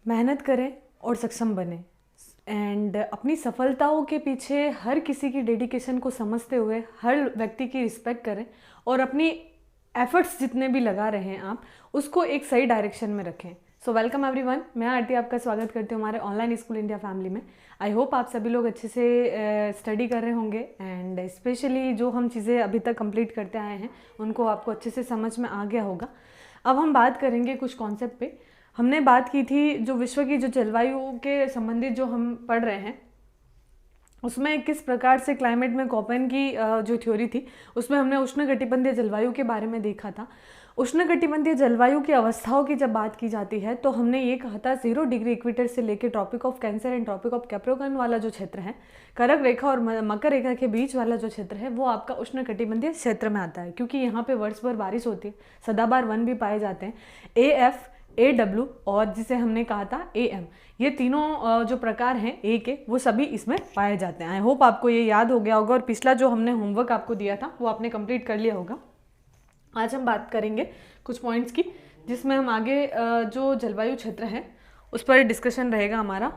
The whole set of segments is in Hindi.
मेहनत करें और सक्षम बने एंड अपनी सफलताओं के पीछे हर किसी की डेडिकेशन को समझते हुए हर व्यक्ति की रिस्पेक्ट करें और अपनी एफर्ट्स जितने भी लगा रहे हैं आप उसको एक सही डायरेक्शन में रखें। सो वेलकम एवरीवन, मैं आरती आपका स्वागत करती हूँ हमारे ऑनलाइन स्कूल इंडिया फैमिली में। आई होप आप सभी लोग अच्छे से स्टडी कर रहे होंगे एंड स्पेशली जो हम चीज़ें अभी तक कंप्लीट करते आए हैं उनको आपको अच्छे से समझ में आ गया होगा। अब हम बात करेंगे कुछ कॉन्सेप्ट पे। हमने बात की थी जो विश्व की जो जलवायु के संबंधित जो हम पढ़ रहे हैं उसमें किस प्रकार से क्लाइमेट में कोपेन की जो थ्योरी थी उसमें हमने उष्णकटिबंधीय जलवायु के बारे में देखा था। उष्णकटिबंधीय जलवायु की अवस्थाओं की जब बात की जाती है तो हमने ये कहा था 0 डिग्री इक्वेटर से लेकर Tropic of Cancer and Tropic of Capricorn वाला जो क्षेत्र है, कर्क रेखा और मकर रेखा के बीच वाला जो क्षेत्र है वो आपका उष्णकटिबंधीय क्षेत्र में आता है, क्योंकि यहाँ पे वर्ष भर बारिश होती है, सदाबहार वन भी पाए जाते हैं। AF, AW और जिसे हमने कहा था AM, ये तीनों जो प्रकार हैं ए के वो सभी इसमें पाए जाते हैं। आई होप आपको ये याद हो गया होगा और पिछला जो हमने होमवर्क आपको दिया था वो आपने कंप्लीट कर लिया होगा। आज हम बात करेंगे कुछ पॉइंट्स की जिसमें हम आगे जो जलवायु क्षेत्र है उस पर डिस्कशन रहेगा हमारा।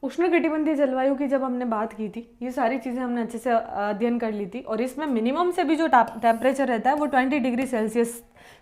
उष्णकटिबंधीय जलवायु की जब हमने बात की थी ये सारी चीज़ें हमने अच्छे से अध्ययन कर ली थी और इसमें मिनिमम से भी जो टेम्परेचर रहता है वो 20 डिग्री सेल्सियस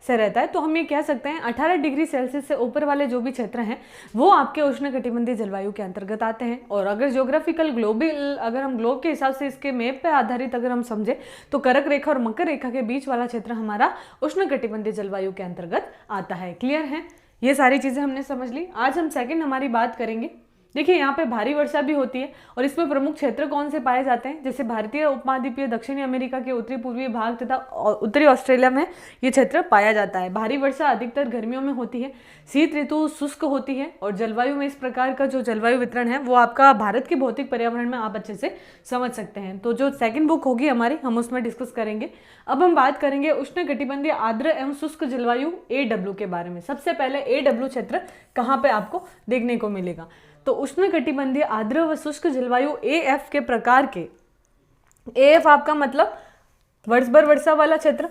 से रहता है। तो हम ये कह सकते हैं 18 डिग्री सेल्सियस से ऊपर वाले जो भी क्षेत्र हैं वो आपके उष्णकटिबंधीय जलवायु के अंतर्गत आते हैं। और अगर ज्योग्राफिकल ग्लोबल अगर हम ग्लोब के हिसाब से इसके मैप पे आधारित अगर हम समझे तो कर्क रेखा और मकर रेखा के बीच वाला क्षेत्र हमारा उष्णकटिबंधीय जलवायु के अंतर्गत आता है। क्लियर है? ये सारी चीज़ें हमने समझ ली। आज हम सेकेंड हमारी बात करेंगे। देखिए यहाँ पे भारी वर्षा भी होती है और इसमें प्रमुख क्षेत्र कौन से पाए जाते हैं, जैसे भारतीय उपमहाद्वीपीय दक्षिणी अमेरिका के उत्तरी पूर्वी भाग तथा उत्तरी ऑस्ट्रेलिया में ये क्षेत्र पाया जाता है। भारी वर्षा अधिकतर गर्मियों में होती है, शीत ऋतु शुष्क होती है और जलवायु में इस प्रकार का जो जलवायु वितरण है वो आपका भारत के भौतिक पर्यावरण में आप अच्छे से समझ सकते हैं। तो जो सेकेंड बुक होगी हमारी हम उसमें डिस्कस करेंगे। अब हम बात करेंगे उष्णकटिबंधीय आर्द्र एवं शुष्क जलवायु AW के बारे में। सबसे पहले AW क्षेत्र कहाँ पे आपको देखने को मिलेगा, तो उष्णकटिबंधीय आर्द्र व शुष्क जलवायु AF के प्रकार के, AF आपका मतलब वर्ष भर वर्षा वाला क्षेत्र,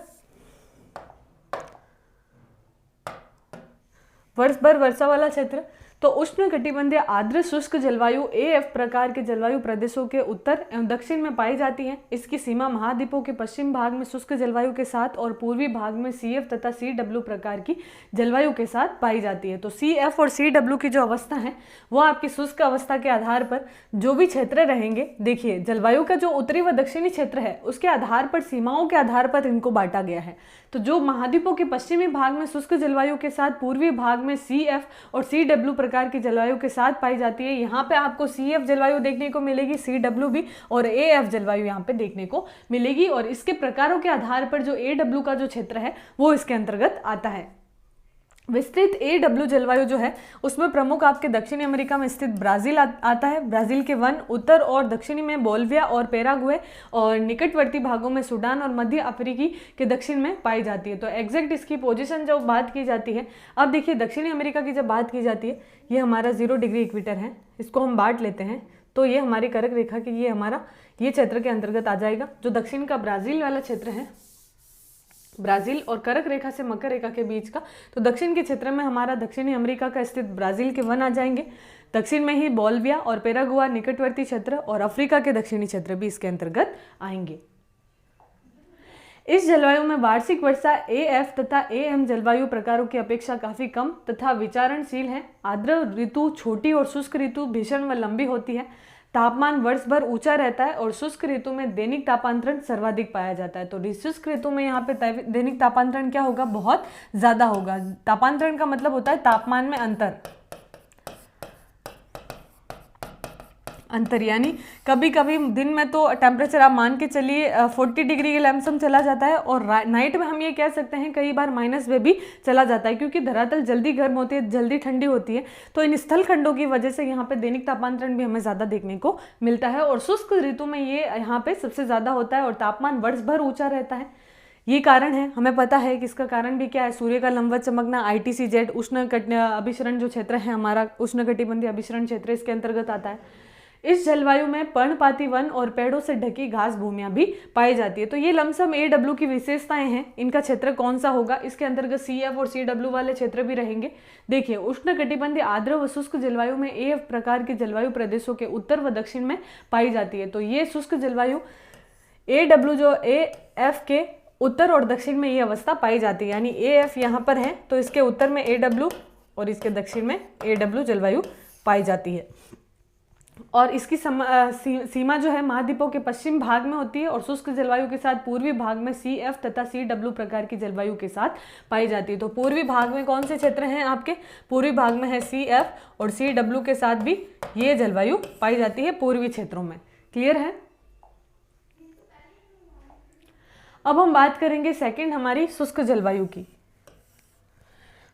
वर्ष भर वर्षा वाला क्षेत्र। तो उष्णकटिबंधीय आर्द्र शुष्क जलवायु AF प्रकार के जलवायु प्रदेशों के उत्तर एवं दक्षिण में पाई जाती है। इसकी सीमा महाद्वीपों के पश्चिम भाग में शुष्क जलवायु के साथ और पूर्वी भाग में CF तथा CW प्रकार की जलवायु के साथ पाई जाती है। तो CF और CW की जो अवस्था है वो आपकी शुष्क अवस्था के आधार पर जो भी क्षेत्र रहेंगे, देखिए जलवायु का जो उत्तरी व दक्षिणी क्षेत्र है उसके आधार पर सीमाओं के आधार पर इनको बांटा गया है। तो जो महाद्वीपों के पश्चिमी भाग में शुष्क जलवायु के साथ पूर्वी भाग में CF और CW प्रकार की जलवायु के साथ पाई जाती है। यहाँ पे आपको CF जलवायु देखने को मिलेगी, CW भी, और AF जलवायु यहाँ पे देखने को मिलेगी। और इसके प्रकारों के आधार पर जो AW का जो क्षेत्र है वो इसके अंतर्गत आता है। विस्तृत AW जलवायु जो है उसमें प्रमुख आपके दक्षिणी अमेरिका में स्थित ब्राजील आता है। ब्राजील के वन, उत्तर और दक्षिणी में बोल्विया और पैराग्वे और निकटवर्ती भागों में सूडान और मध्य अफ्रीकी के दक्षिण में पाई जाती है। तो एग्जैक्ट इसकी पोजीशन जब बात की जाती है, अब देखिए दक्षिणी अमेरिका की जब बात की जाती है ये हमारा 0 डिग्री इक्वेटर है, इसको हम बांट लेते हैं तो ये हमारी कर्क रेखा की ये हमारा ये क्षेत्र के अंतर्गत आ जाएगा। जो दक्षिण का ब्राज़ील वाला क्षेत्र है, ब्राज़ील और कर्क रेखा से मकर रेखा के बीच का, तो दक्षिण के क्षेत्र में हमारा दक्षिणी अमेरिका का स्थित ब्राज़ील के वन आ जाएंगे। दक्षिण में ही बोल्विया और पैरागुआ निकटवर्ती क्षेत्र और अफ्रीका के दक्षिणी क्षेत्र भी इसके अंतर्गत आएंगे। इस जलवायु में वार्षिक वर्षा AF तथा AM जलवायु प्रकारों की अपेक्षा काफी कम तथा विचारणशील है। आर्द्र ऋतु छोटी और शुष्क ऋतु भीषण व लंबी होती है। तापमान वर्ष भर ऊंचा रहता है और शुष्क ऋतु में दैनिक तापांतरण सर्वाधिक पाया जाता है। तो शुष्क ऋतु में यहाँ पे दैनिक तापांतरण क्या होगा, बहुत ज्यादा होगा। तापांतरण का मतलब होता है तापमान में अंतर, यानी कभी कभी दिन में तो टेम्परेचर आप मान के चलिए 40 डिग्री के लमसम चला जाता है और नाइट में हम ये कह सकते हैं कई बार माइनस में भी चला जाता है, क्योंकि धरातल जल्दी गर्म होती है, जल्दी ठंडी होती है। तो इन स्थल खंडों की वजह से यहाँ पे दैनिक तापांतरण भी हमें ज़्यादा देखने को मिलता है और शुष्क ऋतु में ये यहाँ पे सबसे ज़्यादा होता है और तापमान वर्ष भर ऊँचा रहता है। ये कारण है, हमें पता है कि इसका कारण भी क्या है, सूर्य का लंबवत चमकना, ITCZ उष्ण अभिसरण जो क्षेत्र है हमारा, उष्णकटिबंधीय अभिसरण क्षेत्र इसके अंतर्गत आता है। इस जलवायु में पर्णपाती वन और पेड़ों से ढकी घास भूमियां भी पाई जाती है। तो ये लमसम AW की विशेषताएं हैं। इनका क्षेत्र कौन सा होगा, इसके अंतर्गत CF और CW वाले क्षेत्र भी रहेंगे। देखिए, उष्णकटिबंधीय आर्द्र व शुष्क जलवायु में AF प्रकार की जलवायु प्रदेशों के उत्तर व दक्षिण में पाई जाती है। तो ये शुष्क जलवायु AW जो AF के उत्तर और दक्षिण में ये अवस्था पाई जाती है, यानी AF यहाँ पर है तो इसके उत्तर में AW और इसके दक्षिण में AW जलवायु पाई जाती है। और इसकी सीमा जो है महाद्वीपों के पश्चिम भाग में होती है और शुष्क जलवायु के साथ पूर्वी भाग में CF तथा CW प्रकार की जलवायु के साथ पाई जाती है। तो पूर्वी भाग में कौन से क्षेत्र हैं आपके, पूर्वी भाग में है CF और CW के साथ भी ये जलवायु पाई जाती है पूर्वी क्षेत्रों में। क्लियर है। अब हम बात करेंगे सेकंड हमारी शुष्क जलवायु की।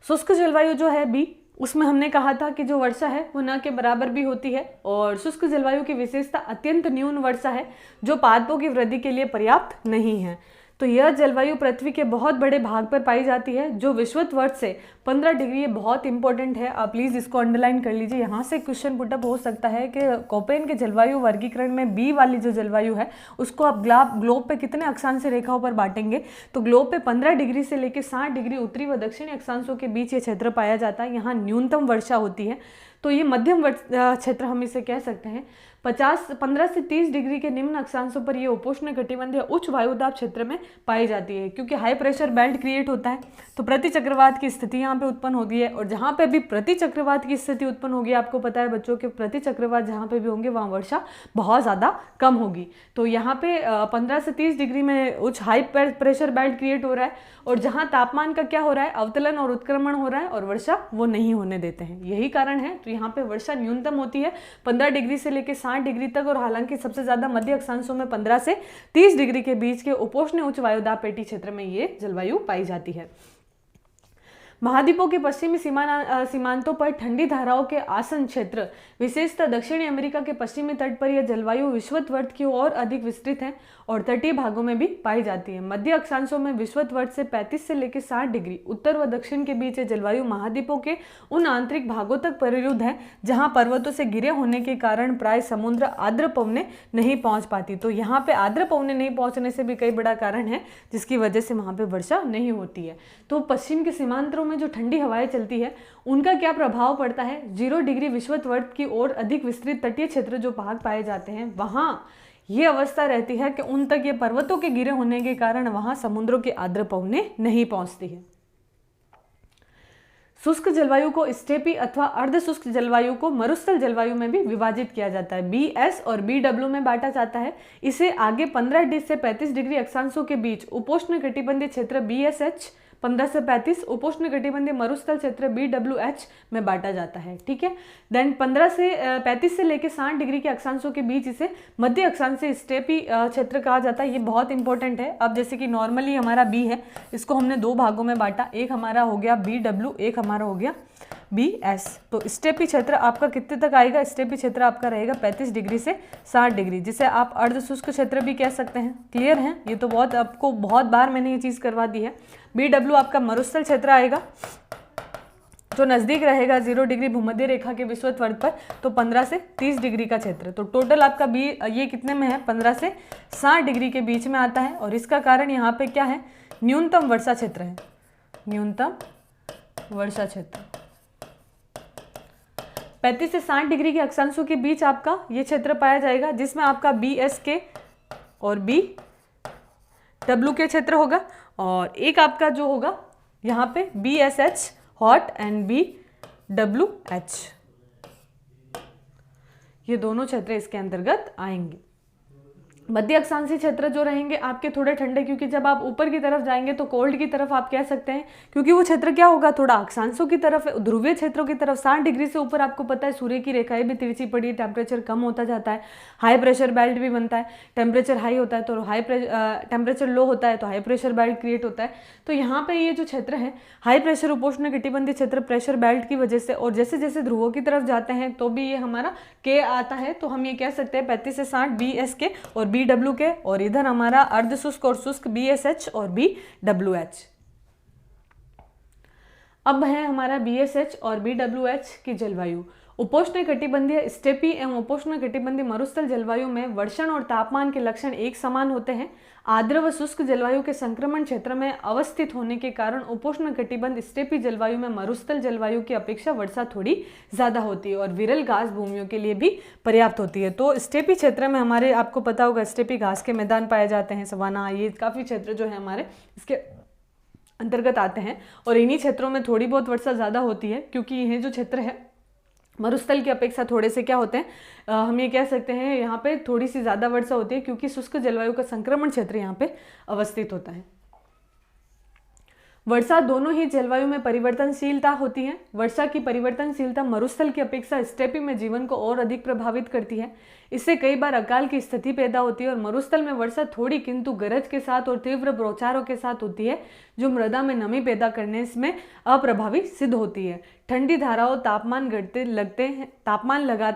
शुष्क जलवायु जो है B, उसमें हमने कहा था कि जो वर्षा है वो न के बराबर भी होती है और शुष्क जलवायु की विशेषता अत्यंत न्यून वर्षा है जो पादपों की वृद्धि के लिए पर्याप्त नहीं है। तो यह जलवायु पृथ्वी के बहुत बड़े भाग पर पाई जाती है जो विषुवत वर्ष से 15 डिग्री, ये बहुत इंपॉर्टेंट है, आप प्लीज़ इसको अंडरलाइन कर लीजिए। यहाँ से क्वेश्चन पुटअप हो सकता है कि कोपेन के जलवायु वर्गीकरण में B वाली जो जलवायु है उसको आप ग्लोब पे कितने अक्षांश रेखाओं पर बांटेंगे, तो ग्लोब पे 15 डिग्री से लेकर 60 डिग्री उत्तरी व दक्षिणी अक्षांशों के बीच ये क्षेत्र पाया जाता है। यहाँ न्यूनतम वर्षा होती है। तो ये मध्यम क्षेत्र हम इसे कह सकते हैं। 15 से 30 डिग्री के निम्न अक्षांशों पर ये उपोष्ण कटिबंधीय उच्च वायुदाब क्षेत्र में पाई जाती है। क्योंकि हाई प्रेशर बेल्ट क्रिएट होता है तो प्रति चक्रवात की स्थिति यहाँ पे उत्पन्न होती है, और जहाँ पे भी प्रति चक्रवात की स्थिति उत्पन्न होगी, आपको पता है बच्चों के प्रति चक्रवात जहाँ पे भी होंगे वहाँ वर्षा बहुत ज़्यादा कम होगी। तो यहाँ पे 15 से 30 डिग्री में उच्च हाई प्रेशर बेल्ट क्रिएट हो रहा है, और जहाँ तापमान का क्या हो रहा है, अवतलन और उत्क्रमण हो रहा है, और वर्षा वो नहीं होने देते हैं। यही कारण है। तो यहाँ पे वर्षा न्यूनतम होती है 15 डिग्री से लेकर 60 डिग्री तक, और हालांकि सबसे ज्यादा मध्य अक्षांशों में 15 से 30 डिग्री के बीच के उपोष्ण उच्च वायुदाब पेटी क्षेत्र में ये जलवायु पाई जाती है। महाद्वीपों के पश्चिमी सीमांतों पर ठंडी धाराओं के आसन क्षेत्र, विशेषतः दक्षिणी अमेरिका के पश्चिमी तट पर यह जलवायु विषुवत वर्ष की ओर अधिक विस्तृत है और तटीय भागों में भी पाई जाती है। मध्य अक्षांशों में विषुवत वर्ष से 35 से लेकर 60 डिग्री उत्तर व दक्षिण के बीच जलवायु महाद्वीपों के उन आंतरिक भागों तक परिरुद्ध है जहां पर्वतों से घिरे होने के कारण प्राय समुद्र आर्द्र पवनें नहीं पहुंच पाती। तो यहाँ पे आर्द्र पवनें नहीं पहुंचने से भी कई बड़ा कारण है जिसकी वजह से वहां पे वर्षा नहीं होती है। तो पश्चिम के सीमांतों में जो ठंडी हवाएं चलती है उनका क्या प्रभाव पड़ता है, 0 डिग्री विषुवत वर्ष की ओर अधिक विस्तृत तटीय क्षेत्र जो भाग पाए जाते हैं वहां ये अवस्था रहती है कि उन तक ये पर्वतों के घिरे होने के कारण वहां समुद्रों की आर्द्र पवनें नहीं पहुंचती है। शुष्क जलवायु को स्टेपी अथवा अर्ध शुष्क जलवायु को मरुस्थल जलवायु में भी विभाजित किया जाता है। BS और BW में बांटा जाता है। इसे आगे 15 से 35 डिग्री अक्षांशों के बीच उपोष्ण कटिबंधीय क्षेत्र BSH, 15 से 35 उपोष्ण कटिबंधीय मरुस्थल क्षेत्र BWH में बांटा जाता है। ठीक है। देन 15 से 35 से लेकर 60 डिग्री के अक्षांशों के बीच इसे मध्य अक्षांश से स्टेपी क्षेत्र कहा जाता है। ये बहुत इंपॉर्टेंट है। अब जैसे कि नॉर्मली हमारा B है, इसको हमने 2 भागों में बांटा, एक हमारा हो गया BW, एक हमारा हो गया BS। तो स्टेपी क्षेत्र आपका कितने तक आएगा, स्टेपी क्षेत्र आपका रहेगा 35 डिग्री से 60 डिग्री, जिसे आप अर्ध शुष्क क्षेत्र भी कह सकते हैं। क्लियर है। ये तो बहुत आपको बहुत बार मैंने ये चीज़ करवा दी है। BW आपका मरुस्थल क्षेत्र आएगा जो नज़दीक रहेगा 0 डिग्री भूमध्य रेखा के विषुवत वर्ष पर, तो 15 से 30 डिग्री का क्षेत्र। तो टोटल आपका B ये कितने में है, 15 से 60 डिग्री के बीच में आता है। और इसका कारण यहाँ पे क्या है, न्यूनतम वर्षा क्षेत्र है, न्यूनतम वर्षा क्षेत्र। 35 से 60 डिग्री के अक्षांशों के बीच आपका ये क्षेत्र पाया जाएगा जिसमें आपका BSK और BW के क्षेत्र होगा, और एक आपका जो होगा यहाँ पे BSH हॉट एंड BWH, ये दोनों क्षेत्र इसके अंतर्गत आएंगे। मध्य अक्षांशीय क्षेत्र जो रहेंगे आपके थोड़े ठंडे, क्योंकि जब आप ऊपर की तरफ जाएंगे तो कोल्ड की तरफ आप कह सकते हैं, क्योंकि वो क्षेत्र क्या होगा, थोड़ा अक्षांशों की तरफ, ध्रुवीय क्षेत्रों की तरफ। 60 डिग्री से ऊपर आपको पता है सूर्य की रेखाएं भी तिरछी पड़ी, टेम्परेचर कम होता जाता है, हाई प्रेशर बेल्ट भी बनता है। टेम्परेचर हाई होता है तो टेम्परेचर लो होता है तो हाई प्रेशर बेल्ट क्रिएट होता है। तो यहाँ पे ये जो क्षेत्र है हाई प्रेशर उपोष्ण कटिबंधीय क्षेत्र प्रेशर बेल्ट की वजह से, और जैसे जैसे ध्रुवों की तरफ जाते हैं तो भी ये हमारा K आता है, तो हम ये कह सकते हैं 35 से 60 BSK और BWK, और इधर हमारा अर्ध शुष्क और शुष्क BSH और BWH। अब है हमारा BSH और BWH की जलवायु। उपोष्ण कटिबंधीय स्टेपी एवं उपोष्ण कटिबंधीय मरुस्थल जलवायु में वर्षण और तापमान के लक्षण एक समान होते हैं। आर्द्र व शुष्क जलवायु के संक्रमण क्षेत्र में अवस्थित होने के कारण उपोष्ण कटिबंध स्टेपी जलवायु में मरुस्थल जलवायु की अपेक्षा वर्षा थोड़ी ज्यादा होती है और विरल घास भूमियों के लिए भी पर्याप्त होती है। तो स्टेपी क्षेत्र में हमारे, आपको पता होगा, स्टेपी घास के मैदान पाए जाते हैं, सवाना, ये काफी क्षेत्र जो है हमारे इसके अंतर्गत आते हैं, और इन्हीं क्षेत्रों में थोड़ी बहुत वर्षा ज़्यादा होती है, क्योंकि यह जो क्षेत्र है मरुस्थल की अपेक्षा थोड़े से क्या होते हैं, हम ये कह सकते हैं यहाँ पे थोड़ी सी ज़्यादा वर्षा होती है, क्योंकि शुष्क जलवायु का संक्रमण क्षेत्र यहाँ पे अवस्थित होता है। वर्षा दोनों ही जलवायु में परिवर्तनशीलता होती है। वर्षा की परिवर्तनशीलता मरुस्थल की अपेक्षा स्टेपी में जीवन को और अधिक प्रभावित करती है। इससे कई बार अकाल की स्थिति पैदा होती है और मरुस्थल में वर्षा थोड़ी किंतु गरज के साथ और तीव्र बौछारों के साथ होती है, जो मृदा में नमी पैदा करने में अप्रभावी सिद्ध होती है। ठंडी धाराओं तापमान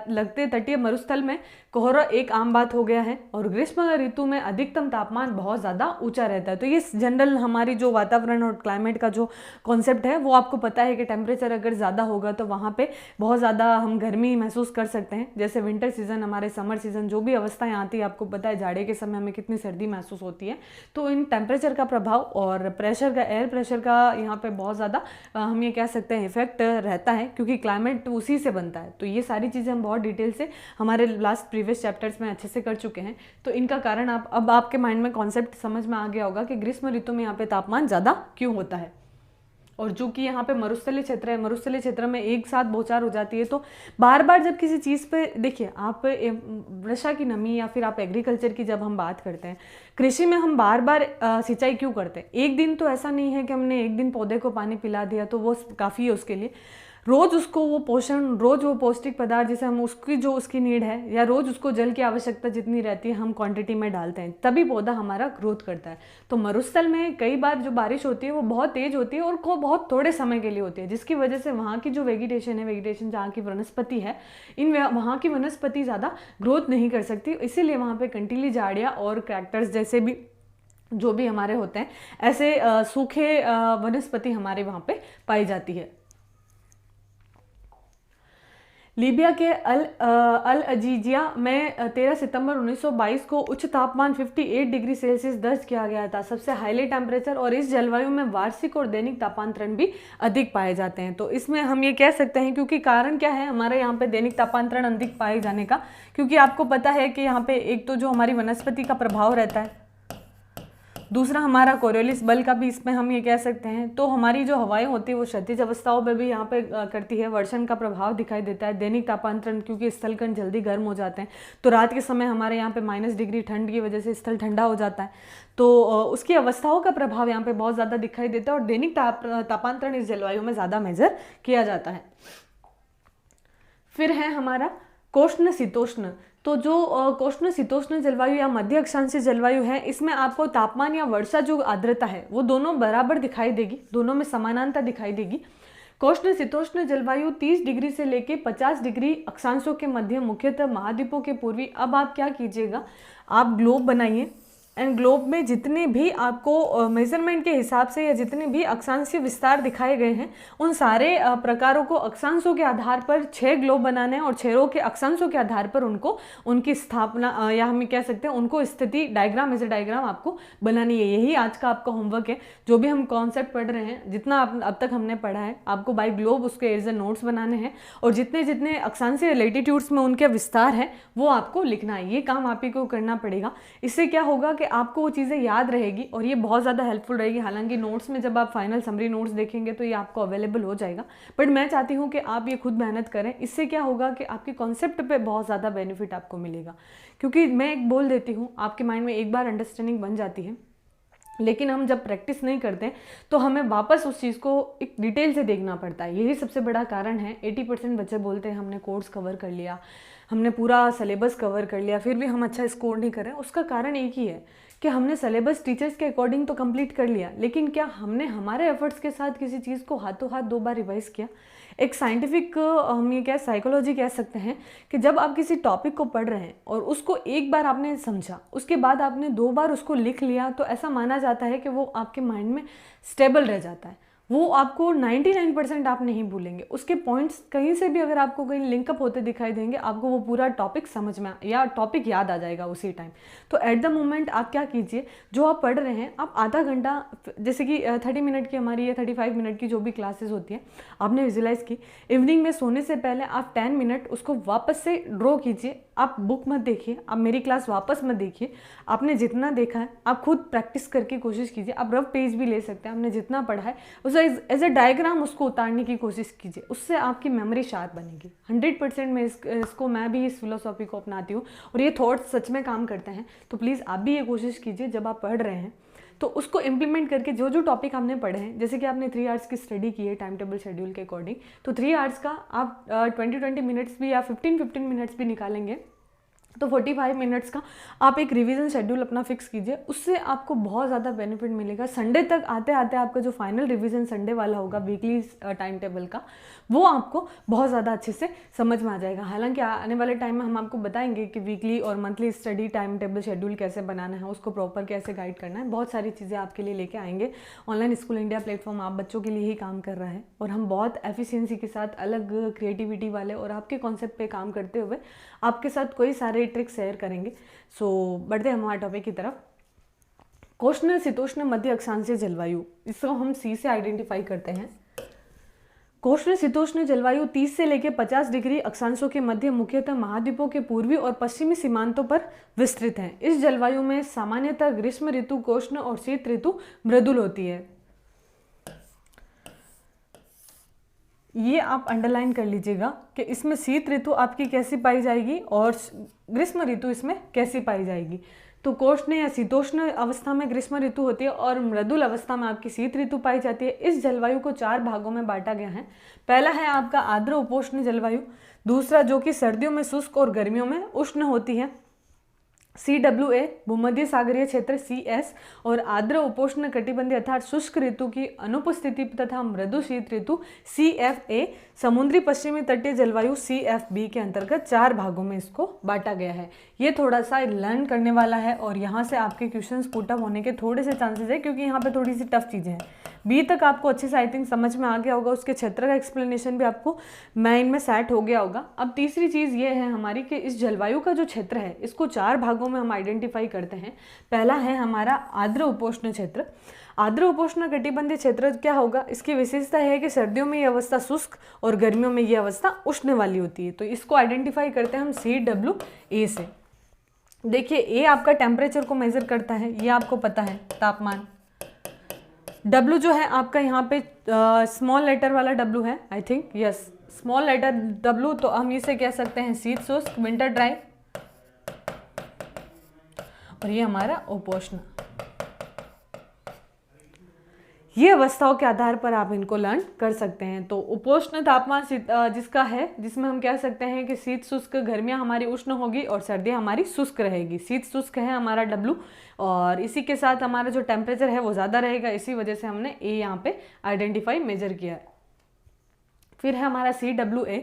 लगते तटीय मरुस्थल में कोहरा एक आम बात हो गया है और ग्रीष्म ऋतु में अधिकतम तापमान बहुत ज़्यादा ऊंचा रहता है। तो ये जनरल हमारी जो वातावरण और क्लाइमेट का जो कॉन्सेप्ट है वो आपको पता है कि टेम्परेचर अगर ज़्यादा होगा तो वहाँ पे बहुत ज़्यादा हम गर्मी महसूस कर सकते हैं। जैसे विंटर सीजन, हमारे समर सीजन, जो भी अवस्थाएं आती है, आपको पता है जाड़े के समय हमें कितनी सर्दी महसूस होती है। तो इन टेम्परेचर का प्रभाव और प्रेशर का, एयर प्रेशर का यहाँ पे बहुत ज़्यादा हम ये कह सकते हैं इफेक्ट रहता है, क्योंकि क्लाइमेट उसी से बनता है। तो ये सारी चीज़ें हम बहुत डिटेल से हमारे लास्ट प्रीवियस चैप्टर्स में अच्छे से कर चुके हैं। तो इनका कारण अब आपके माइंड में कॉन्सेप्ट समझ में आ गया होगा कि ग्रीष्म ऋतु में यहाँ पे तापमान ज़्यादा क्यों होता है। और जो कि यहाँ पे मरुस्थलीय क्षेत्र है, मरुस्थलीय क्षेत्र में एक साथ बौछार हो जाती है। तो बार बार जब किसी चीज़ पे देखिए, आप वर्षा की नमी या फिर आप एग्रीकल्चर की जब हम बात करते हैं, कृषि में हम बार बार सिंचाई क्यों करते हैं? एक दिन तो ऐसा नहीं है कि हमने एक दिन पौधे को पानी पिला दिया तो वो काफ़ी है उसके लिए। रोज उसको वो पोषण, रोज वो पौष्टिक पदार्थ जिसे हम उसकी नीड है, या रोज उसको जल की आवश्यकता जितनी रहती है हम क्वांटिटी में डालते हैं, तभी पौधा हमारा ग्रोथ करता है। तो मरुस्थल में कई बार जो बारिश होती है वो बहुत तेज होती है और को बहुत थोड़े समय के लिए होती है, जिसकी वजह से वहाँ की जो वेजिटेशन जहाँ की वनस्पति है, वहाँ की वनस्पति ज़्यादा ग्रोथ नहीं कर सकती। इसीलिए वहाँ पे कंटीली झाड़ियाँ और कैक्टस जैसे भी जो भी हमारे होते हैं, ऐसे सूखे वनस्पति हमारे वहाँ पे पाई जाती है। लीबिया के अल अजीजिया में 13 सितंबर 1922 को उच्च तापमान 58 डिग्री सेल्सियस दर्ज किया गया था, सबसे हाईली टेम्परेचर। और इस जलवायु में वार्षिक और दैनिक तापांतरण भी अधिक पाए जाते हैं। तो इसमें हम ये कह सकते हैं, क्योंकि कारण क्या है हमारे यहाँ पे दैनिक तापांतरण अधिक पाए जाने का, क्योंकि आपको पता है कि यहाँ पे एक तो जो हमारी वनस्पति का प्रभाव रहता है, दूसरा हमारा कोरियोलिस बल का भी इसमें हम ये कह सकते हैं। तो हमारी जो हवाएं होती है वो क्षैतिज अवस्थाओं में भी यहाँ पे करती है, वर्षण का प्रभाव दिखाई देता है। दैनिक तापांतरण, क्योंकि स्थलकण जल्दी गर्म हो जाते हैं, तो रात के समय हमारे यहाँ पे -डिग्री ठंड की वजह से स्थल ठंडा हो जाता है, तो उसकी अवस्थाओं का प्रभाव यहाँ पे बहुत ज़्यादा दिखाई देता है। और दैनिक तापांतरण इस जलवायु में ज़्यादा मेजर किया जाता है। फिर है हमारा कोष्ण शीतोष्ण। तो जो कोष्ण शीतोष्ण जलवायु या मध्य अक्षांशीय जलवायु है, इसमें आपको तापमान या वर्षा जो आर्द्रता है वो दोनों बराबर दिखाई देगी, दोनों में समानांतर दिखाई देगी। कोष्ण शीतोष्ण जलवायु 30 डिग्री से लेके 50 डिग्री अक्षांशों के मध्य, मुख्यतः महाद्वीपों के पूर्वी। अब आप क्या कीजिएगा, आप ग्लोब बनाइए एंड ग्लोब में जितने भी आपको मेजरमेंट के हिसाब से या जितने भी अक्षांशीय विस्तार दिखाए गए हैं, उन सारे प्रकारों को अक्षांशों के आधार पर 6 ग्लोब बनाने हैं और 6 के अक्षांशों के आधार पर उनको उनकी स्थापना या हम कह सकते हैं उनको स्थिति डायग्राम, मेजर डायग्राम आपको बनानी है। यही आज का आपका होमवर्क है। जो भी हम कॉन्सेप्ट पढ़ रहे हैं, जितना अब तक हमने पढ़ा है, आपको बाय ग्लोब उसके एज ए नोट्स बनाने हैं और जितने जितने अक्षांशीय लेटीट्यूड्स में उनके विस्तार है वो आपको लिखना है। ये काम आप ही को करना पड़ेगा। इससे क्या होगा कि आपको वो चीज़ें याद रहेगी और ये बहुत ज़्यादा हेल्पफुल रहेगी। हालांकि नोट्स में जब आप फाइनल समरी नोट्स देखेंगे तो ये आपको अवेलेबल हो जाएगा, बट मैं चाहती हूँ कि आप ये खुद मेहनत करें। इससे क्या होगा कि आपके कॉन्सेप्ट पे बहुत ज़्यादा बेनिफिट आपको मिलेगा, क्योंकि मैं एक बोल देती हूँ, आपके माइंड में एक बार अंडरस्टैंडिंग बन जाती है, लेकिन हम जब प्रैक्टिस नहीं करते तो हमें वापस उस चीज़ को एक डिटेल से देखना पड़ता है। यही सबसे बड़ा कारण है। 80% बच्चे बोलते हैं हमने कोर्स कवर कर लिया, हमने पूरा सिलेबस कवर कर लिया, फिर भी हम अच्छा स्कोर नहीं कर रहे। उसका कारण एक ही है कि हमने सिलेबस टीचर्स के अकॉर्डिंग तो कंप्लीट कर लिया, लेकिन क्या हमने हमारे एफर्ट्स के साथ किसी चीज़ को हाथों हाथ 2 बार रिवाइज किया? एक साइंटिफिक हम ये क्या साइकोलॉजी कह सकते हैं कि जब आप किसी टॉपिक को पढ़ रहे हैं और उसको एक बार आपने समझा, उसके बाद आपने 2 बार उसको लिख लिया, तो ऐसा माना जाता है कि वो आपके माइंड में स्टेबल रह जाता है। वो आपको 99% आप नहीं भूलेंगे। उसके पॉइंट्स कहीं से भी अगर आपको कहीं लिंकअप होते दिखाई देंगे, आपको वो पूरा टॉपिक समझ में या टॉपिक याद आ जाएगा उसी टाइम। तो एट द मोमेंट आप क्या कीजिए, जो आप पढ़ रहे हैं आप आधा घंटा, जैसे कि 30 मिनट की हमारी या 35 मिनट की जो भी क्लासेस होती है आपने विजुलाइज की, इवनिंग में सोने से पहले आप 10 मिनट उसको वापस से ड्रॉ कीजिए। आप बुक मत देखिए, आप मेरी क्लास वापस मत देखिए, आपने जितना देखा है आप खुद प्रैक्टिस करके कोशिश कीजिए। आप रफ पेज भी ले सकते हैं, आपने जितना पढ़ा है उसे एज ए डायग्राम उसको उतारने की कोशिश कीजिए, उससे आपकी मेमोरी शार्प बनेगी। 100% में इसको मैं भी इस फिलोसॉफी को अपनाती हूँ और ये थॉट्स सच में काम करते हैं। तो प्लीज़ आप भी ये कोशिश कीजिए, जब आप पढ़ रहे हैं तो उसको इम्प्लीमेंट करके जो जो टॉपिक आपने पढ़े हैं, जैसे कि आपने 3 आवर्स की स्टडी की है टाइम टेबल शेड्यूल के अकॉर्डिंग, तो 3 आवर्स का आप 20 मिनट्स भी या 15 मिनट्स भी निकालेंगे तो 45 मिनट्स का आप एक रिवीजन शेड्यूल अपना फिक्स कीजिए। उससे आपको बहुत ज़्यादा बेनिफिट मिलेगा। संडे तक आते आते आपका जो फाइनल रिवीजन संडे वाला होगा वीकली टाइम टेबल का, वो आपको बहुत ज़्यादा अच्छे से समझ में आ जाएगा। हालांकि आने वाले टाइम में हम आपको बताएंगे कि वीकली और monthly study time table schedule कैसे बनाना है, उसको प्रॉपर कैसे गाइड करना है। बहुत सारी चीज़ें आपके लिए लेके आएंगे। ऑनलाइन स्कूल इंडिया प्लेटफॉर्म आप बच्चों के लिए ही काम कर रहा है और हम बहुत एफिशिएंसी के साथ, अलग क्रिएटिविटी वाले और आपके कॉन्सेप्ट पे काम करते हुए आपके साथ कोई सारे ट्रिक्स शेयर करेंगे। सो बढ़ते हैं हमारे टॉपिक की तरफ। कोष्ण शीतोष्ण मध्य अक्षांशीय जलवायु, इसको हम सी से आइडेंटिफाई करते हैं। कोष्ण शीतोष्ण जलवायु 30 से लेकर 50 डिग्री अक्षांशों के मध्य मुख्यतः महाद्वीपों के पूर्वी और पश्चिमी सीमांतों पर विस्तृत है। इस जलवायु में सामान्यतः ग्रीष्म ऋतु कोष्ण और शीत ऋतु मृदुल होती है। ये आप अंडरलाइन कर लीजिएगा कि इसमें शीत ऋतु आपकी कैसी पाई जाएगी और ग्रीष्म ऋतु इसमें कैसी पाई जाएगी। तो कोष्ण या शीतोष्ण अवस्था में ग्रीष्म ऋतु होती है और मृदुल अवस्था में आपकी शीत ऋतु पाई जाती है। इस जलवायु को 4 भागों में बांटा गया है। पहला है आपका आर्द्र उपोष्ण जलवायु, दूसरा जो कि सर्दियों में शुष्क और गर्मियों में उष्ण होती है CWA भूमध्य सागरीय क्षेत्र CS, और आर्द्र उपोष्ण कटिबंधीय अर्थात शुष्क ऋतु की अनुपस्थिति तथा मृदु शीत ऋतु CFA, समुद्री पश्चिमी तटीय जलवायु CFB के अंतर्गत 4 भागों में इसको बांटा गया है। ये थोड़ा सा लर्न करने वाला है और यहाँ से आपके क्वेश्चंस पुट अप होने के थोड़े से चांसेस है, क्योंकि यहाँ पे थोड़ी सी टफ चीज़ें हैं। बी तक आपको अच्छे से आई थिंक समझ में आ गया होगा, उसके क्षेत्र का एक्सप्लेनेशन भी आपको माइंड में सेट हो गया होगा। अब तीसरी चीज़ ये है हमारी कि इस जलवायु का जो क्षेत्र है इसको 4 भागों में हम आइडेंटिफाई करते हैं। पहला है हमारा आर्द्र उपोष्ण क्षेत्र। आर्द्र उपोष्ण कटिबंधीय क्षेत्र क्या होगा, इसकी विशेषता है कि सर्दियों में ये अवस्था शुष्क और गर्मियों में ये अवस्था उष्ण वाली होती है। तो इसको आइडेंटिफाई करते हैं हम CWA से। देखिए ए आपका टेम्परेचर को मेजर करता है, ये आपको पता है तापमान। W जो है आपका यहाँ पे स्मॉल लेटर वाला W है, I think yes small letter W, तो हम इसे कह सकते हैं शीत शुष्क विंटर ड्राई, और ये हमारा उपोष्ण। ये अवस्थाओं के आधार पर आप इनको लर्न कर सकते हैं। तो उपोष्ण तापमान जिसका है, जिसमें हम कह सकते हैं कि शीत शुष्क गर्मियां हमारी उष्ण होगी और सर्दियां हमारी शुष्क रहेगी। शीत शुष्क है हमारा W, और इसी के साथ हमारा जो टेम्परेचर है वो ज़्यादा रहेगा, इसी वजह से हमने ए यहाँ पे आइडेंटिफाई मेजर किया है। फिर है हमारा CWA,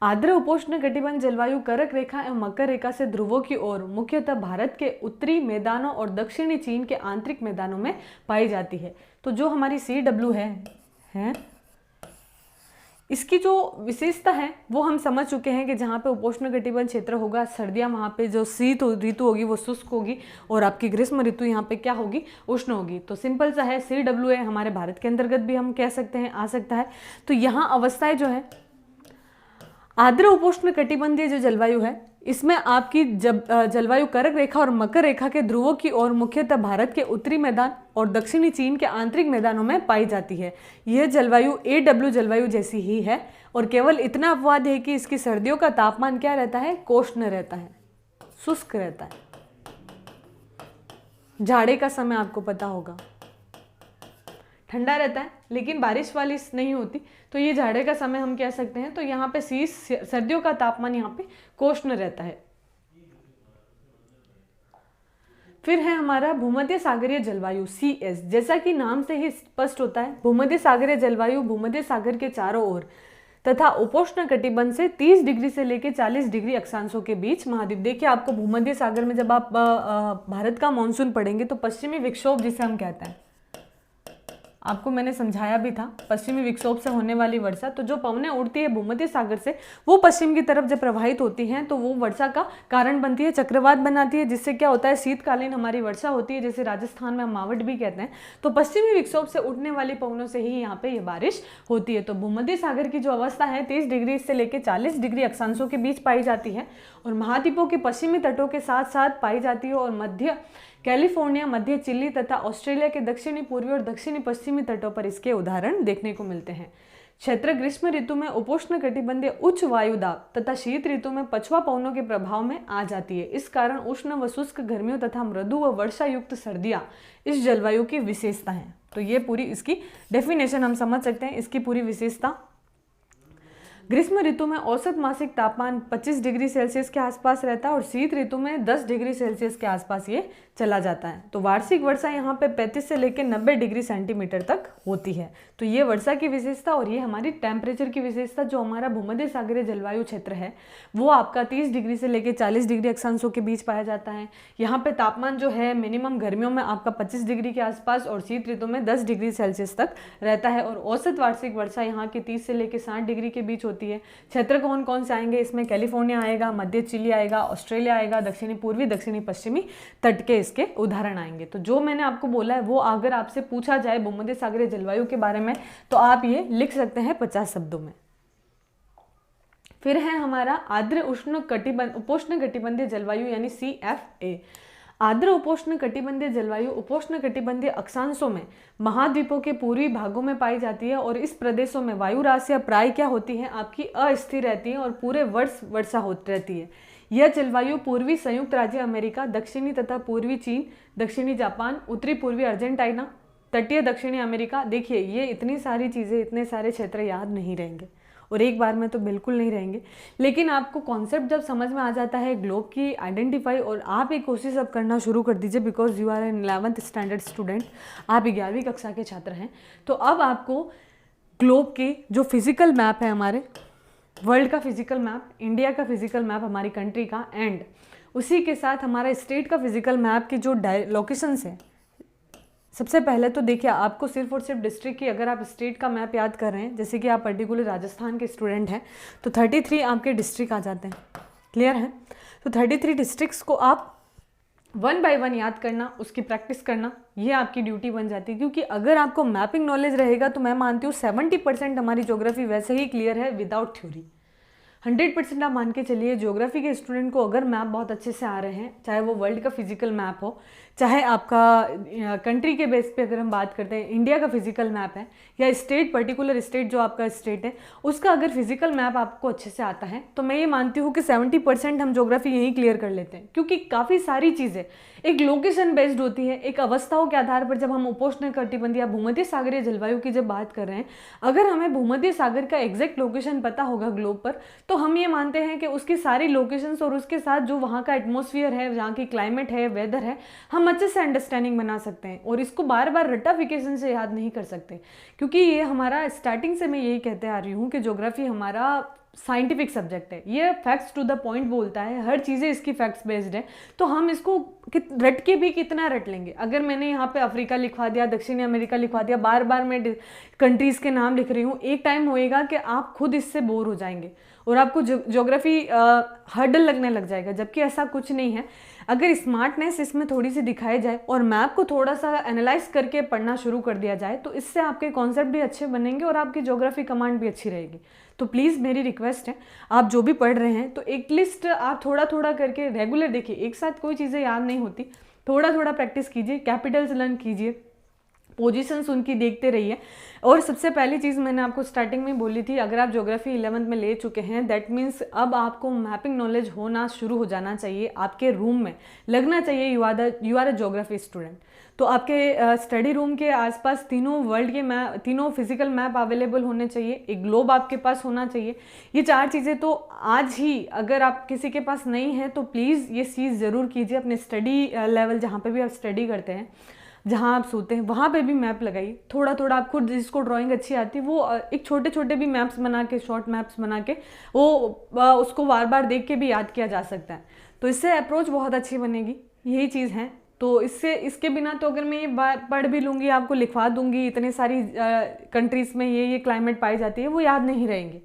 आर्द्र उपोष्ण कटिबंध जलवायु कर्क रेखा एवं मकर रेखा से ध्रुवों की ओर मुख्यतः भारत के उत्तरी मैदानों और दक्षिणी चीन के आंतरिक मैदानों में पाई जाती है। तो जो हमारी CW है इसकी जो विशेषता है वो हम समझ चुके हैं कि जहाँ पे उपोष्ण कटिबंध क्षेत्र होगा, सर्दियाँ वहाँ पे जो शीत ऋतु होगी वो शुष्क होगी और आपकी ग्रीष्म ऋतु यहाँ पे क्या होगी, उष्ण होगी। तो सिंपल सा है, CWA हमारे भारत के अंतर्गत भी हम कह सकते हैं आ सकता है। तो यहाँ अवस्थाएं जो है आर्द्र उपोष्ण कटिबंधीय जो जलवायु है इसमें आपकी जलवायु कर्क रेखा और मकर रेखा के ध्रुवों की ओर मुख्यतः भारत के उत्तरी मैदान और दक्षिणी चीन के आंतरिक मैदानों में पाई जाती है। यह जलवायु AW जलवायु जैसी ही है और केवल इतना अपवाद है कि इसकी सर्दियों का तापमान क्या रहता है, कोष्ण रहता है, शुष्क रहता है। जाड़े का समय आपको पता होगा ठंडा रहता है लेकिन बारिश वाली नहीं होती, तो ये जाड़े का समय हम कह सकते हैं। तो यहाँ पे सर्दियों का तापमान यहाँ पे कोष्ण रहता है। फिर है हमारा भूमध्य सागरीय जलवायु CS, जैसा कि नाम से ही स्पष्ट होता है भूमध्य सागरीय जलवायु भूमध्य सागर के चारों ओर तथा उपोष्ण कटिबंध से 30 डिग्री से लेकर 40 डिग्री अक्षांशों के बीच महाद्वीप। देखिए आपको भूमध्य सागर में जब आप भारत का मानसून पढ़ेंगे तो पश्चिमी विक्षोभ जिसे हम कहते हैं, आपको मैंने समझाया भी था, पश्चिमी विक्षोभ से होने वाली वर्षा, तो जो पवनें उड़ती है भूमध्य सागर से वो पश्चिम की तरफ जब प्रवाहित होती हैं तो वो वर्षा का कारण बनती है, चक्रवात बनाती है, जिससे क्या होता है शीतकालीन हमारी वर्षा होती है, जैसे राजस्थान में हम मावठ भी कहते हैं। तो पश्चिमी विक्षोभ से उठने वाली पवनों से ही यहाँ पे ये बारिश होती है। तो भूमध्य सागर की जो अवस्था है 30 डिग्री से लेकर 40 डिग्री अक्षांशों के बीच पाई जाती है और महाद्वीपों के पश्चिमी तटों के साथ साथ पाई जाती है और मध्य कैलिफोर्निया, मध्य चिली तथा ऑस्ट्रेलिया के दक्षिणी पूर्वी और दक्षिणी पश्चिमी तटों पर इसके उदाहरण देखने को मिलते हैं। क्षेत्र ग्रीष्म ऋतु में उपोष्ण कटिबंधीय उच्च वायुदाब तथा शीत ऋतु में पछुआ पवनों के प्रभाव में आ जाती है। इस कारण उष्ण व शुष्क गर्मियों तथा मृदु व वर्षा युक्त सर्दियां इस जलवायु की विशेषता है। तो ये पूरी इसकी डेफिनेशन हम समझ सकते हैं, इसकी पूरी विशेषता। ग्रीष्म ऋतु में औसत मासिक तापमान 25 डिग्री सेल्सियस के आसपास रहता है और शीत ऋतु में 10 डिग्री सेल्सियस के आसपास ये चला जाता है। तो वार्षिक वर्षा यहाँ पे 35 से लेकर 90 डिग्री सेंटीमीटर तक होती है। तो ये वर्षा की विशेषता और ये हमारी टेम्परेचर की विशेषता। जो हमारा भूमध्य सागरीय जलवायु क्षेत्र है वो आपका 30 डिग्री से लेकर 40 डिग्री अक्षांशों के बीच पाया जाता है। यहाँ पे तापमान जो है मिनिमम गर्मियों में आपका 25 डिग्री के आसपास और शीत ऋतु में 10 डिग्री सेल्सियस तक रहता है और औसत वार्षिक वर्षा यहाँ की 30 से लेकर 60 डिग्री के बीच होती है। क्षेत्र कौन कौन से आएंगे इसमें? कैलिफोर्निया आएगा, मध्य चिली आएगा, ऑस्ट्रेलिया आएगा, दक्षिणी पूर्वी दक्षिणी पश्चिमी तट के इसके उदाहरण आएंगे। तो जो मैंने आपको बोला है वो अगर आपसे पूछा जाए भूमध्य सागरीय जलवायु के बारे में तो आप ये लिख सकते हैं 50 शब्दों में। फिर है हमारा आर्द्र उपोष्ण कटिबंधीय जलवायु यानी CFA। आर्द्र उपोष्ण कटिबंधीय जलवायु उपोष्ण कटिबंधीय अक्षांशों में महाद्वीपों के पूर्वी भागों में पाई जाती है और इस प्रदेशों में वायु राशियां प्राय क्या होती हैं, आपकी अस्थिर रहती हैं और पूरे वर्ष वर्षा होती रहती है। यह जलवायु पूर्वी संयुक्त राज्य अमेरिका, दक्षिणी तथा पूर्वी चीन, दक्षिणी जापान, उत्तरी पूर्वी अर्जेंटीना, तटीय दक्षिणी अमेरिका। देखिए ये इतनी सारी चीज़ें, इतने सारे क्षेत्र याद नहीं रहेंगे और एक बार में तो बिल्कुल नहीं रहेंगे, लेकिन आपको कॉन्सेप्ट जब समझ में आ जाता है ग्लोब की आइडेंटिफाई, और आप एक कोशिश अब करना शुरू कर दीजिए because you are an 11th standard student, आप 11वीं कक्षा के छात्र हैं। तो अब आपको ग्लोब की जो फिजिकल मैप है, हमारे वर्ल्ड का फिजिकल मैप, इंडिया का फिजिकल मैप हमारी कंट्री का, एंड उसी के साथ हमारा स्टेट का फिजिकल मैप की जो लोकेशंस है। सबसे पहले तो देखिए आपको सिर्फ और सिर्फ डिस्ट्रिक्ट की, अगर आप स्टेट का मैप याद कर रहे हैं, जैसे कि आप पर्टिकुलर राजस्थान के स्टूडेंट हैं तो 33 आपके डिस्ट्रिक्ट आ जाते हैं, क्लियर है। तो 33 डिस्ट्रिक्ट्स को आप 1 by 1 याद करना, उसकी प्रैक्टिस करना, ये आपकी ड्यूटी बन जाती है। क्योंकि अगर आपको मैपिंग नॉलेज रहेगा तो मैं मानती हूँ 70% हमारी ज्योग्राफी वैसे ही क्लियर है विदाउट थ्योरी। 100% आप मान के चलिए ज्योग्राफी के स्टूडेंट को अगर मैप बहुत अच्छे से आ रहे हैं, चाहे वो वर्ल्ड का फिजिकल मैप हो, चाहे आपका कंट्री के बेस पे अगर हम बात करते हैं इंडिया का फिजिकल मैप है, या स्टेट पर्टिकुलर स्टेट जो आपका स्टेट है उसका अगर फिजिकल मैप आपको अच्छे से आता है, तो मैं ये मानती हूँ कि 70% हम ज्योग्राफी यहीं क्लियर कर लेते हैं। क्योंकि काफ़ी सारी चीज़ें एक लोकेशन बेस्ड होती है, एक अवस्थाओं के आधार पर। जब हम उपोष्ण कटिबंधीय या भूमध्य सागरीय जलवायु की जब बात कर रहे हैं, अगर हमें भूमध्य सागर का एग्जैक्ट लोकेशन पता होगा ग्लोब पर, तो हम ये मानते हैं कि उसकी सारी लोकेशंस और उसके साथ जो वहाँ का एटमॉस्फेयर है, जहाँ की क्लाइमेट है, वेदर है, हम अच्छे से अंडरस्टैंडिंग बना सकते हैं और इसको बार बार रट्टाफिकेशन से याद नहीं कर सकते। क्योंकि ये हमारा स्टार्टिंग से मैं यही कहते आ रही हूँ कि ज्योग्राफी हमारा साइंटिफिक सब्जेक्ट है, ये फैक्ट्स टू द पॉइंट बोलता है, हर चीज़ें इसकी फैक्ट्स बेस्ड है। तो हम इसको रट के भी कितना रट लेंगे। अगर मैंने यहाँ पे अफ्रीका लिखवा दिया, दक्षिणी अमेरिका लिखवा दिया, बार बार मैं कंट्रीज़ के नाम लिख रही हूँ, एक टाइम होएगा कि आप खुद इससे बोर हो जाएंगे और आपको ज्योग्राफी हर्डल लगने लग जाएगा, जबकि ऐसा कुछ नहीं है। अगर स्मार्टनेस इसमें थोड़ी सी दिखाई जाए और मैप को थोड़ा सा एनालाइज करके पढ़ना शुरू कर दिया जाए, तो इससे आपके कॉन्सेप्ट भी अच्छे बनेंगे और आपकी ज्योग्राफी कमांड भी अच्छी रहेगी। तो प्लीज़ मेरी रिक्वेस्ट है, आप जो भी पढ़ रहे हैं तो एक लिस्ट आप थोड़ा थोड़ा करके रेगुलर देखिए, एक साथ कोई चीज़ें याद नहीं होती, थोड़ा थोड़ा प्रैक्टिस कीजिए, कैपिटल्स लर्न कीजिए, पोजीशंस उनकी देखते रहिए। और सबसे पहली चीज़ मैंने आपको स्टार्टिंग में बोली थी, अगर आप ज्योग्राफी 11th में ले चुके हैं, दैट मीन्स अब आपको मैपिंग नॉलेज होना शुरू हो जाना चाहिए, आपके रूम में लगना चाहिए you are a geography student. तो आपके स्टडी रूम के आसपास तीनों वर्ल्ड के मैप, तीनों फिजिकल मैप अवेलेबल होने चाहिए, एक ग्लोब आपके पास होना चाहिए। ये 4 चीज़ें तो आज ही अगर आप किसी के पास नहीं है तो प्लीज़ ये चीज़ ज़रूर कीजिए अपने स्टडी लेवल जहाँ पे भी आप स्टडी करते हैं। जहाँ आप सोते हैं वहाँ पे भी मैप लगाइए। थोड़ा थोड़ा आपको जिसको ड्राइंग अच्छी आती है वो एक छोटे छोटे भी मैप्स बना के, शॉर्ट मैप्स बना के वो उसको बार बार देख के भी याद किया जा सकता है। तो इससे अप्रोच बहुत अच्छी बनेगी, यही चीज़ है। तो इससे इसके बिना तो अगर मैं ये पढ़ भी लूँगी, आपको लिखवा दूँगी इतने सारी कंट्रीज़ में ये क्लाइमेट पाई जाती है, वो याद नहीं रहेंगे,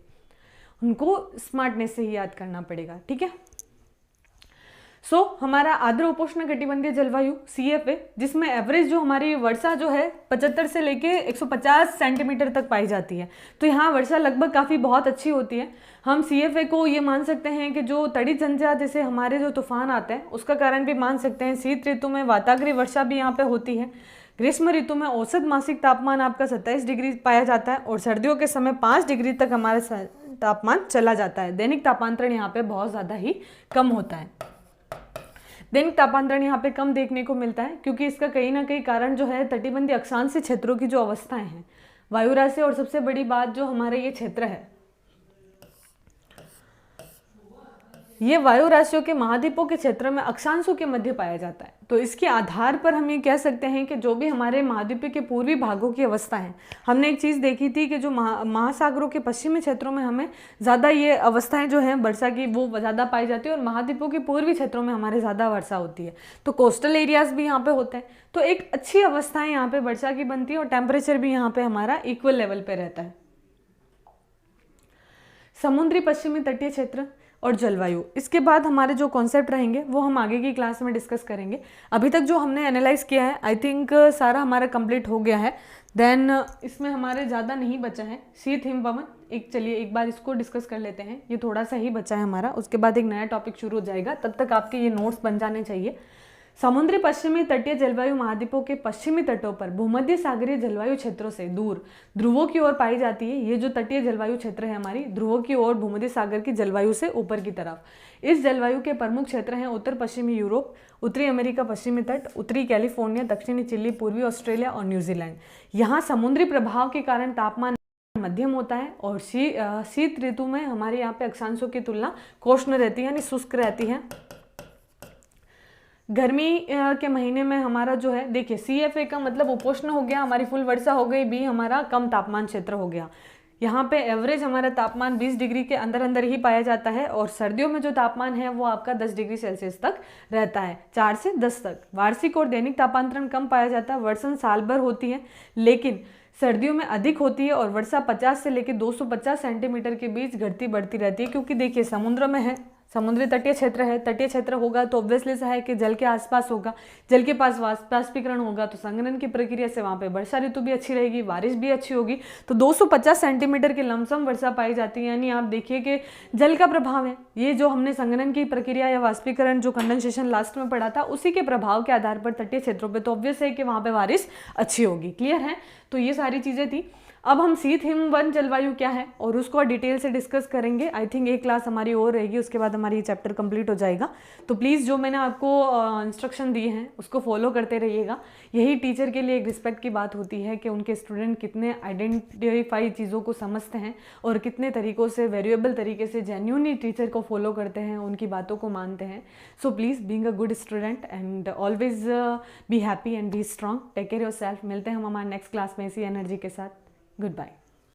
उनको स्मार्टनेस से ही याद करना पड़ेगा। ठीक है। सो हमारा आर्द्र उपोष्ण कटिबंधीय जलवायु CFA, जिसमें एवरेज जो हमारी वर्षा जो है 75 से लेके 150 सेंटीमीटर तक पाई जाती है। तो यहाँ वर्षा लगभग काफ़ी बहुत अच्छी होती है। हम CFA को ये मान सकते हैं कि जो तड़ी झंझा जैसे हमारे जो तूफान आते हैं उसका कारण भी मान सकते हैं। शीत ऋतु में वाताग्रीय वर्षा भी यहाँ पे होती है। ग्रीष्म ऋतु में औसत मासिक तापमान आपका 27 डिग्री पाया जाता है और सर्दियों के समय 5 डिग्री तक हमारा तापमान चला जाता है। दैनिक तापांतरण यहाँ पे बहुत ज़्यादा ही कम होता है। दैनिक तापांतरण यहाँ पे कम देखने को मिलता है क्योंकि इसका कहीं ना कहीं कारण जो है तटीबंधी अक्षांशीय क्षेत्रों की जो अवस्थाएं हैं, वायु राशि, और सबसे बड़ी बात जो हमारे ये क्षेत्र है, ये वायु राशियों के महाद्वीपों के क्षेत्र में अक्षांशों के मध्य पाया जाता है। तो इसके आधार पर हम ये कह सकते हैं कि जो भी हमारे महाद्वीप के पूर्वी भागों की अवस्था है, हमने एक चीज़ देखी थी कि जो महासागरों के पश्चिमी क्षेत्रों में हमें ज़्यादा ये अवस्थाएं जो हैं वर्षा की वो ज़्यादा पाई जाती है और महाद्वीपों के पूर्वी क्षेत्रों में हमारे ज़्यादा वर्षा होती है। तो कोस्टल एरियाज भी यहाँ पे होते हैं, तो एक अच्छी अवस्थाएं यहाँ पे वर्षा की बनती है और टेम्परेचर भी यहाँ पे हमारा इक्वल लेवल पे रहता है। समुद्री पश्चिमी तटीय क्षेत्र और जलवायु, इसके बाद हमारे जो कॉन्सेप्ट रहेंगे वो हम आगे की क्लास में डिस्कस करेंगे। अभी तक जो हमने एनालाइज किया है आई थिंक सारा हमारा कंप्लीट हो गया है। देन इसमें हमारे ज़्यादा नहीं बचा है। शीत हिमवमन, चलिए एक बार इसको डिस्कस कर लेते हैं, ये थोड़ा सा ही बचा है हमारा, उसके बाद एक नया टॉपिक शुरू हो जाएगा, तब तक आपके ये नोट्स बन जाने चाहिए। समुद्री पश्चिमी तटीय जलवायु महाद्वीपों के पश्चिमी तटों पर भूमध्य सागरीय जलवायु क्षेत्रों से दूर ध्रुवों की ओर पाई जाती है। ये जो तटीय जलवायु क्षेत्र है हमारी, ध्रुवों की ओर भूमध्य सागर की जलवायु से ऊपर की तरफ। इस जलवायु के प्रमुख क्षेत्र हैं उत्तर पश्चिमी यूरोप, उत्तरी अमेरिका पश्चिमी तट, उत्तरी कैलिफोर्निया, दक्षिणी चिली, पूर्वी ऑस्ट्रेलिया और न्यूजीलैंड। यहाँ समुद्री प्रभाव के कारण तापमान मध्यम होता है और शीत ऋतु में हमारे यहाँ पे अक्षांशों की तुलना कोष्ण रहती है, यानी शुष्क रहती है। गर्मी के महीने में हमारा जो है, देखिए CFA का मतलब उपोष्ण हो गया, हमारी फुल वर्षा हो गई, B हमारा कम तापमान क्षेत्र हो गया। यहाँ पे एवरेज हमारा तापमान 20 डिग्री के अंदर अंदर ही पाया जाता है और सर्दियों में जो तापमान है वो आपका 10 डिग्री सेल्सियस तक रहता है, 4 से 10 तक। वार्षिक और दैनिक तापांतरण कम पाया जाता है, वर्षण साल भर होती है लेकिन सर्दियों में अधिक होती है और वर्षा 50 से लेकर 250 सेंटीमीटर के बीच घटती बढ़ती रहती है। क्योंकि देखिए समुद्र में है, समुद्री तटीय क्षेत्र है, तटीय क्षेत्र होगा तो ऑब्वियसली सा है कि जल के आसपास होगा, जल के पास वाष्पीकरण होगा तो संघनन की प्रक्रिया से वहाँ पे वर्षा ऋतु भी अच्छी रहेगी, बारिश भी अच्छी होगी। तो 250 सेंटीमीटर की लमसम वर्षा पाई जाती है, यानी आप देखिए कि जल का प्रभाव है, ये जो हमने संघनन की प्रक्रिया या वाष्पीकरण जो कंडेंसेशन लास्ट में पढ़ा था उसी के प्रभाव के आधार पर तटीय क्षेत्रों पर तो ऑब्वियस है कि वहाँ पे बारिश अच्छी होगी। क्लियर है? तो ये सारी चीज़ें थी। अब हम शीत हिमवन जलवायु क्या है और उसको डिटेल से डिस्कस करेंगे। आई थिंक एक क्लास हमारी और रहेगी, उसके बाद हमारी ये चैप्टर कंप्लीट हो जाएगा। तो प्लीज़ जो मैंने आपको इंस्ट्रक्शन दिए हैं उसको फॉलो करते रहिएगा। यही टीचर के लिए एक रिस्पेक्ट की बात होती है कि उनके स्टूडेंट कितने आइडेंटिफाई चीज़ों को समझते हैं और कितने तरीक़ों से वेरिएबल तरीके से जेन्युइनली टीचर को फॉलो करते हैं, उनकी बातों को मानते हैं। So please being a good student and always be happy and be strong. Take care yourself. मिलते हैं हम हमारे नेक्स्ट क्लास में इसी एनर्जी के साथ। Goodbye.